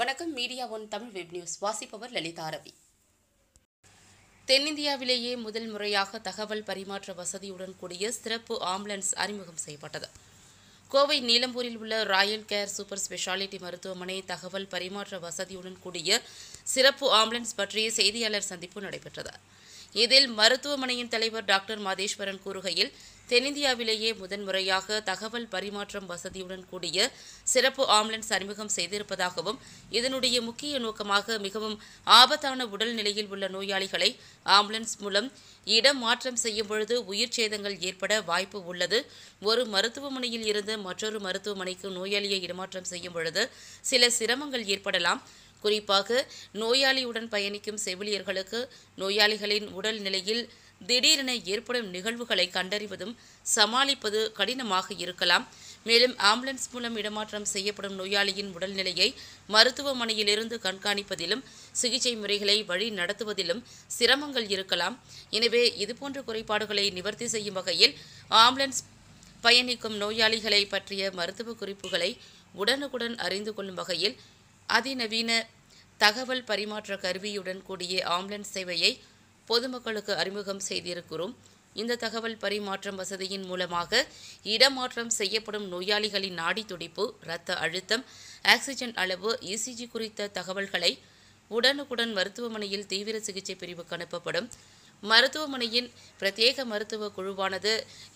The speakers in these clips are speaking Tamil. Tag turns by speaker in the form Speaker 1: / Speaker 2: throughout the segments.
Speaker 1: வணக்கம். Media one Tamil web news வாசிப்பவர் லலிதா ரவி. தென்னிந்தியாவிலேயே முதல் முறையாக தகவல் பரிமாற்ற வசதியுடன் கூடிய சிறப்பு ஆம்புலன்ஸ் அறிமுகம் செய்யப்பட்டது. கோவை நீலம்பூரில் உள்ள ராயல் கேர் சூப்பர் ஸ்பெஷாலிட்டி மருத்துவமனை தகவல் பரிமாற்ற வசதியுடன் கூடிய சிறப்பு ஆம்புலன்ஸ் பற்றிய செய்தியாளர் சந்திப்பு நடைபெற்றது. இதில் மருத்துவமனையின் தலைவர் டாக்டர் மாதேஸ்வரன் கூறுகையில், தென்னிந்தியாவிலேயே முதன்முறையாக தகவல் பரிமாற்றம் வசதியுடன் கூடிய சிறப்பு ஆம்புலன்ஸ் அறிமுகம் செய்திருப்பதாகவும், இதனுடைய முக்கிய நோக்கமாக மிகவும் ஆபத்தான உடல் நிலையில் உள்ள நோயாளிகளை ஆம்புலன்ஸ் மூலம் இடம் மாற்றம் செய்யும் பொழுது உயிர் சேதங்கள் ஏற்பட வாய்ப்பு உள்ளது. ஒரு மருத்துவமனையில் இருந்து மற்றொரு மருத்துவமனைக்கு நோயாளியை இடமாற்றம் செய்யும் பொழுது சில சிரமங்கள் ஏற்படலாம். குறிப்பாக நோயாளியுடன் பயணிக்கும் செவிலியர்களுக்கு நோயாளிகளின் உடல் நிலையில் திடீரென ஏற்படும் நிகழ்வுகளை கண்டறிவதும் சமாளிப்பது கடினமாக இருக்கலாம். மேலும் ஆம்புலன்ஸ் மூலம் இடமாற்றம் செய்யப்படும் நோயாளியின் உடல்நிலையை மருத்துவமனையிலிருந்து கண்காணிப்பதிலும் சிகிச்சை முறைகளை வழி நடத்துவதிலும் சிரமங்கள் இருக்கலாம். எனவே இதுபோன்ற குறைபாடுகளை நிவர்த்தி செய்யும் வகையில் ஆம்புலன்ஸ் பயணிக்கும் நோயாளிகளை பற்றிய மருத்துவ குறிப்புகளை உடனுக்குடன் அறிந்து கொள்ளும் வகையில் அதிநவீன தகவல் பரிமாற்ற கருவியுடன் கூடிய ஆம்புலன்ஸ் சேவையை பொதுமக்களுக்கு அறிமுகம் செய்திருக்கிறோம். இந்த தகவல் பரிமாற்றம் வசதியின் மூலமாக இடமாற்றம் செய்யப்படும் நோயாளிகளின் நாடி துடிப்பு, இரத்த அழுத்தம், ஆக்சிஜன் அளவு, இசிஜி குறித்த தகவல்களை உடனுக்குடன் மருத்துவமனையில் தீவிர சிகிச்சை பிரிவுக்கு அனுப்பப்படும். மருத்துவமனையின் பிரத்யேக மருத்துவ குழுவானது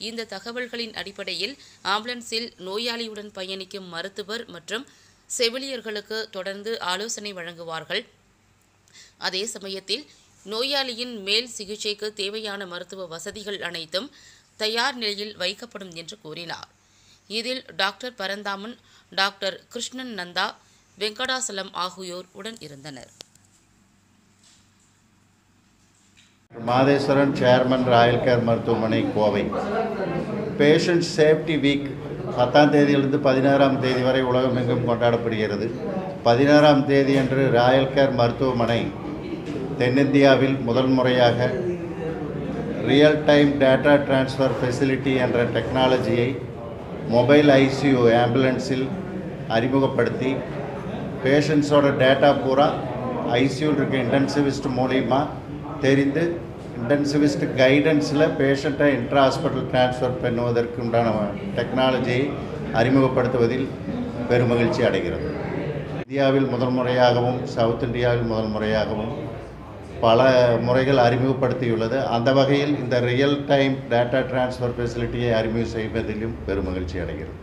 Speaker 1: இந்த தகவல்களின் அடிப்படையில் ஆம்புலன்ஸில் நோயாளியுடன் பயணிக்கும் மருத்துவர் மற்றும் செவிலியர்களுக்கு தொடர்ந்து ஆலோசனை வழங்குவார்கள். அதே சமயத்தில் நோயாளியின் மேல் சிகிச்சைக்கு தேவையான மருத்துவ வசதிகள் அனைத்தும் தயார் நிலையில் வைக்கப்படும் என்று கூறினார். இதில் டாக்டர் பரந்தாமன், டாக்டர் கிருஷ்ணன் நந்தா, வெங்கடாசலம் ஆகியோர் உடன் இருந்தனர்.
Speaker 2: மாதேஸ்வரன், சேர்மன், ராயல் கேர் மருத்துவமனை, கோவை. பேஷண்ட் சேஃப்டி வீக் 10ஆம் தேதியிலிருந்து 16ஆம் தேதி வரை உலகமெங்கும் கொண்டாடப்படுகிறது. 16ஆம் தேதி அன்று ராயல் கேர் மருத்துவமனை தென்னிந்தியாவில் முதல் முறையாக real time data transfer facility என்ற டெக்னாலஜியை மொபைல் ஐசியூ ஆம்புலன்ஸில் அறிமுகப்படுத்தி பேஷண்ட்ஸோட டேட்டா பூரா ஐசியூவில் இருக்க இன்டென்சிவிஸ்ட் மூலிமா தெரிந்து இன்டென்சிவிஸ்ட் கைடன்ஸில் பேஷண்ட்டை இன்ட்ரா ஹாஸ்பிட்டல் டிரான்ஸ்ஃபர் பண்ணுவதற்கு உண்டான டெக்னாலஜியை அறிமுகப்படுத்துவதில் பெருமகிழ்ச்சி அடைகிறது. இந்தியாவில் முதல் முறையாகவும் சவுத் இந்தியாவில் முதல் முறையாகவும் பல முறைகள் அறிமுகப்படுத்தியுள்ளது. அந்த வகையில் இந்த ரியல் டைம் டேட்டா டிரான்ஸ்ஃபர் ஃபெசிலிட்டியை அறிமுகம் செய்வதிலும் பெருமகிழ்ச்சி அடைகிறது.